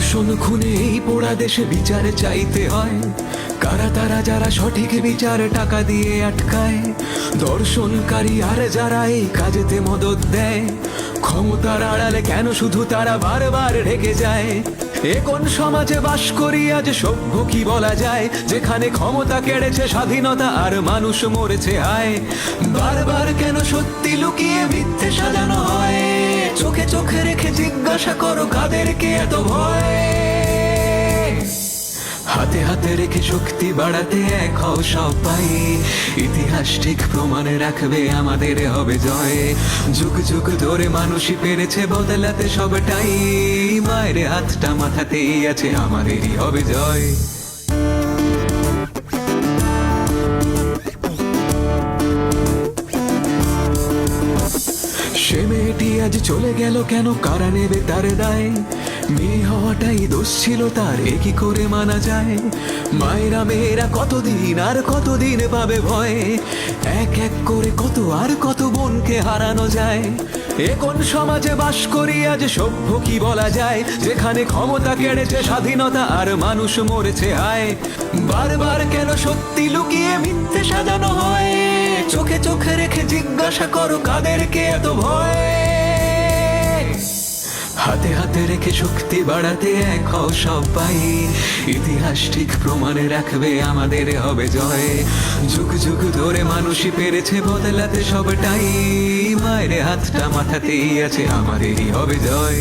ধর্ষণ খুনে এই পোড়া দেশে বিচার চাইতে হয়। কারা তারা যারা সঠিক বিচার টাকা দিয়ে আটকায়? দর্শনকারী আর যারা এই কাজেতে মদত দেয়, ক্ষমতার আড়ালে কেন শুধু তারা বারবার ঢেকে যায়? এ কোন সমাজে বাস করি আজ, সভ্য কি বলা যায়, যেখানে ক্ষমতা কেড়েছে স্বাধীনতা আর মানুষ মরেছে হায়? বারবার কেন সত্যি লুকিয়ে মিথ্যে সাজানো হয়? চোখে চোখে রেখে জিজ্ঞাসা করো কাদেরকে এত ভয়? হাতে হাতে রেখে শক্তি বাড়াতে এক হও সবাই, ইতিহাস ঠিক প্রমাণে রাখবে আমাদের হবে জয়। যুগ যুগ ধরে মানুষই পেরেছে বদলাতে সবটাই, মায়ের হাতটা মাথাতেই আছে আমাদেরই হবে জয়। সে মেয়েটি আজ চলে গেল কেন, কারা নেবে তার দায়? মেয়ে হওয়াটাই দোষ ছিল তার, এ কি করে মানা যায়? মায়েরা মেয়েরা কতদিন আর কতদিন পাবে ভয়? এক এক করে কত আর কত বোনকে হারানো যায়। এ কোন সমাজে বাস করি আজ, সভ্য কি বলা যায়, যেখানে ক্ষমতা কেড়েছে স্বাধীনতা আর মানুষ মরেছে হায়? বারবার কেন সত্যি লুকিয়ে মিথ্যে সাজানো হয়? চোখে চোখে রেখে জিজ্ঞাসা করো কাদেরকে এত ভয়? হাতে হাতে রেখে শক্তি বাড়াতে এক হও সবাই, ইতিহাস ঠিক প্রমাণে রাখবে আমাদের হবে জয়। যুগ যুগ ধরে মানুষই পেরেছে বদলাতে সবটাই, মায়ের হাতটা মাথাতেই আছে আমাদেরই হবে জয়।